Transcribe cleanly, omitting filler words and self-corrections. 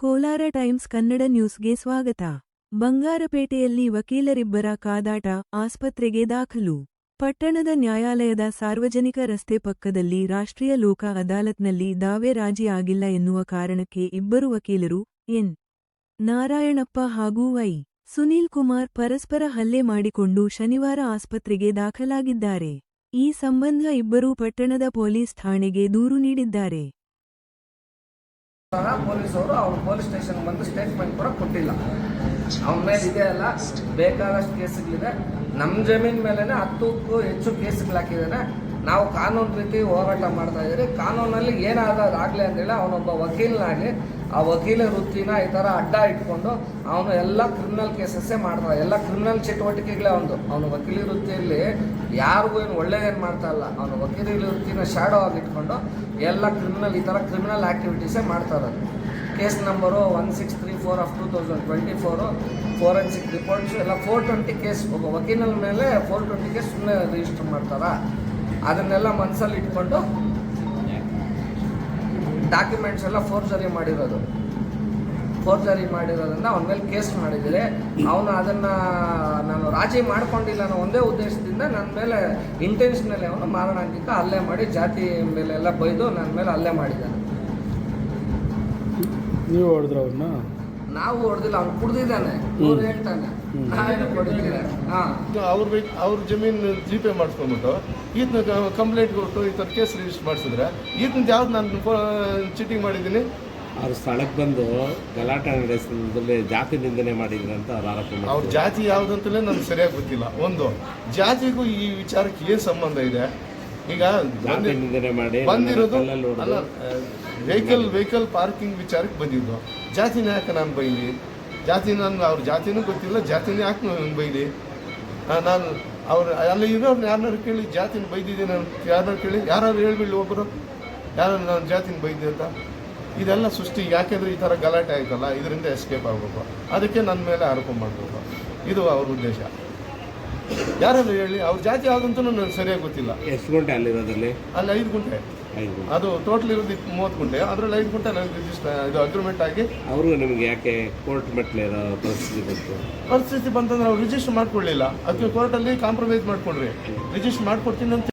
Kolar times Kannada ನ್ಯೂಸ್ಗೆ ಸ್ವಾಗತ. ಬಂಗಾರಪೇಟೆಯಲ್ಲಿ ವಕೀಲರಿಬ್ಬರ ಕಾದಾಟ, ಆಸ್ಪತ್ರೆಗೆ ದಾಖಲು. ಪಟ್ಟಣದ ನ್ಯಾಯಾಲಯದ ಸಾರ್ವಜನಿಕ ರಸ್ತೆ ಪಕ್ಕದಲ್ಲಿ ರಾಷ್ಟ್ರೀಯ ಲೋಕ ಅದಾಲತ್ನಲ್ಲಿ ದಾವೆ ರಾಜಿ ಆಗಿಲ್ಲ ಎನ್ನುವ ಕಾರಣಕ್ಕೆ ಇಬ್ಬರು ವಕೀಲರು ಎನ್. ನಾರಾಯಣಪ್ಪ ಹಾಗೂ ವೈ. ಸುನೀಲ್ ಕುಮಾರ್ ಪರಸ್ಪರ ಹಲ್ಲೆ ಮಾಡಿಕೊಂಡು ಶನಿವಾರ ಆಸ್ಪತ್ರೆಗೆ ದಾಖಲಾಗಿದ್ದಾರೆ. ಈ ಸಂಬಂಧ ಇಬ್ಬರೂ ಪಟ್ಟಣದ ಪೊಲೀಸ್ ಠಾಣೆಗೆ ದೂರು ನೀಡಿದ್ದಾರೆ. ಪೊಲೀಸವರು ಅವ್ರು ಪೊಲೀಸ್ ಸ್ಟೇಷನ್ ಬಂದು ಸ್ಟೇಟ್ಮೆಂಟ್ ಕೂಡ ಕೊಟ್ಟಿಲ್ಲ. ಅವನ ಮೇಲೆ ಇದೆ ಅಲ್ಲ ಬೇಕಾದಷ್ಟು ಕೇಸ್ಗಳಿದೆ. ನಮ್ಮ ಜಮೀನ್ ಮೇಲೇ 10ಕ್ಕೂ ಹೆಚ್ಚು ಕೇಸ್ಗಳು ಹಾಕಿದ್ದಾನೆ. ನಾವು ಕಾನೂನು ರೀತಿ ಹೋರಾಟ ಮಾಡ್ತಾ ಇದ್ದೀರಿ. ಕಾನೂನಲ್ಲಿ ಏನಾದಾಗಲಿ ಅಂತೇಳಿ ಅವನೊಬ್ಬ ವಕೀಲನಾಗಿ ಆ ವಕೀಲ ವೃತ್ತಿನ ಈ ಥರ ಅಡ್ಡ ಇಟ್ಕೊಂಡು ಅವನು ಎಲ್ಲ ಕ್ರಿಮಿನಲ್ ಕೇಸಸ್ಸೇ ಮಾಡ್ತಾನೆ. ಎಲ್ಲ ಕ್ರಿಮಿನಲ್ ಚಟುವಟಿಕೆಗಳೇ ಅವನು ವಕೀಲ ವೃತ್ತಿಯಲ್ಲಿ ಯಾರಿಗೂ ಏನು ಒಳ್ಳೇದೇನು ಮಾಡ್ತಾ ಇಲ್ಲ. ಅವನು ವಕೀಲ ವೃತ್ತಿನ ಶಾಡೋ ಆಗಿ ಇಟ್ಕೊಂಡು ಎಲ್ಲ ಕ್ರಿಮಿನಲ್ ಈ ಥರ ಕ್ರಿಮಿನಲ್ ಆ್ಯಕ್ಟಿವಿಟೀಸೇ ಮಾಡ್ತಾ ಇರೋದು. ಕೇಸ್ ನಂಬರು 1634/2024 ಫೋರೆನ್ಸಿಕ್ ರಿಪೋರ್ಟ್ಸು ಎಲ್ಲ 420 ಕೇಸ್. ಒಬ್ಬ ವಕೀಲನ ಮೇಲೆ 420 ಕೇಸ್ ಸುಮ್ಮನೆ ರಿಜಿಸ್ಟರ್ ಮಾಡ್ತಾರ. ಅದನ್ನೆಲ್ಲ ಮನಸ್ಸಲ್ಲಿ ಇಟ್ಕೊಂಡು ಡಾಕ್ಯುಮೆಂಟ್ಸ್ ಎಲ್ಲ ಫೋರ್ಜರಿ ಮಾಡಿರೋದ್ರಿಂದ ಅವನ ಮೇಲೆ ಕೇಸ್ ಮಾಡಿದರೆ ಅವನು ಅದನ್ನು ನಾನು ರಾಜಿ ಮಾಡ್ಕೊಂಡಿಲ್ಲ ಅನ್ನೋ ಒಂದೇ ಉದ್ದೇಶದಿಂದ ನನ್ನ ಮೇಲೆ ಇಂಟೆನ್ಷನಲ್ಲಿ ಅವನು ಮಾರಣಾಂತಿಕ ಹಲ್ಲೆ ಮಾಡಿ ಜಾತಿ ಮೇಲೆಲ್ಲ ಬೈದು ನನ್ನ ಮೇಲೆ ಹಲ್ಲೆ ಮಾಡಿದ್ದಾನೆ. ನೀವು ಹೊಡೆದ್ರ ಅವ್ರನ್ನ? ನಾವು ಹೊಡೆದಿಲ್ಲ, ಅವ್ನು ಕುಡ್ದಿದ್ದಾನೆ. ಅವ್ರು ಹೇಳ್ತಾನೆ ನಾವೇನು ಕೊಡಿದ್ದೀರ. ಅವ್ರ ಜಮೀನು ಜಿ.ಪೇ ಮಾಡಿಸ್ಕೊಂಡ್ಬಿಟ್ಟು ಈತನ ಕಂಪ್ಲೇಂಟ್ ಕೊಟ್ಟು ಈ ಥರ ಕೇಸ್ ರಿಜಿಸ್ಟರ್ ಮಾಡಿಸಿದ್ರೆ ಈತನ ಯಾವ್ದು ನಾನು ಚೀಟಿಂಗ್ ಮಾಡಿದ್ದೀನಿ. ಅವ್ರ ಸ್ಥಳಕ್ಕೆ ಬಂದು ಗಲಾಟೆ ನಡೆಸಿದಲ್ಲಿ ಜಾತಿ ನಿಂದನೆ ಮಾಡಿದ್ರು ಅಂತ ಅವ್ರ ಆರೋಪ. ಅವ್ರ ಜಾತಿ ಯಾವುದಂತಲೇ ನನಗೆ ಸರಿಯಾಗಿ ಗೊತ್ತಿಲ್ಲ. ಒಂದು ಜಾತಿಗೂ ಈ ವಿಚಾರಕ್ಕೆ ಏನು ಸಂಬಂಧ ಇದೆ? ಈಗ ಜಾತಿ ನಿಂದನೆ ಮಾಡಿ ಬಂದಿರೋದು ವೆಹಿಕಲ್ ಪಾರ್ಕಿಂಗ್ ವಿಚಾರಕ್ಕೆ ಬಂದಿದ್ದು. ಜಾತಿನ ಯಾಕೆ ನಾನು ಬೈಲಿ? ಅವ್ರ ಜಾತಿನೂ ಗೊತ್ತಿಲ್ಲ, ಜಾತಿನ ಯಾಕೆ ನಾನು ಬೈಲಿ? ನಾನು ಅವ್ರು ಅಲ್ಲಿ ಇರೋರ್ನ ಯಾರನ್ನಾರು ಕೇಳಿ ಜಾತಿನ ಬೈದಿದ್ದೀನಿ ನಾನು ಯಾರನ್ನಾರು ಕೇಳಿ, ಯಾರು ಹೇಳ್ಬಿಡ್ಲಿ ಒಬ್ಬರು ಯಾರು ನಾನು ಜಾತಿನ ಬೈದೆ ಅಂತ. ಇದೆಲ್ಲ ಸೃಷ್ಟಿ. ಯಾಕೆಂದರೆ ಈ ಥರ ಗಲಾಟೆ ಆಯ್ತಲ್ಲ, ಇದರಿಂದ ಎಸ್ಕೇಪ್ ಆಗಬೇಕು, ಅದಕ್ಕೆ ನನ್ನ ಮೇಲೆ ಆರೋಪ ಮಾಡಬೇಕು. ಇದು ಅವ್ರ ಉದ್ದೇಶ. ಯಾರಾದ್ರು ಹೇಳಿ, ಅವ್ರ ಜಾತಿ ಯಾವುದಂತೂ ನನಗೆ ಸರಿಯಾಗಿ ಗೊತ್ತಿಲ್ಲ. ಎಷ್ಟು ಗುಂಟೆ ಅಲ್ಲಿರೋದ್ರಲ್ಲಿ? ಅಲ್ಲಿ 5 ಗುಂಟೆ. ಅದು ಟೋಟಲ್ ಇರೋದು 30 ಗುಂಟೆ. ಅದರಲ್ಲಿ 5 ಗುಂಟೆ ನನಗೆ ಇದು ಅಗ್ರಿಮೆಂಟ್ ಆಗಿ. ಅವರು ನಿಮಗೆ ಯಾಕೆ ಕೋರ್ಟ್ ಮೆಟ್ಲಿರೋ ಪರಿಸ್ಥಿತಿ ಬಂತಂದ್ರೆ ಅವ್ರು ರಿಜಿಸ್ಟರ್ ಮಾಡ್ಕೊಳ್ಳಿಲ್ಲ. ಅದಕ್ಕೆ ಕೋರ್ಟಲ್ಲಿ ಕಾಂಪ್ರಮೈಸ್ ಮಾಡ್ಕೊಂಡ್ರಿ, ರಿಜಿಸ್ಟರ್ ಮಾಡ್ಕೊಡ್ತೀನಿ ಅಂತ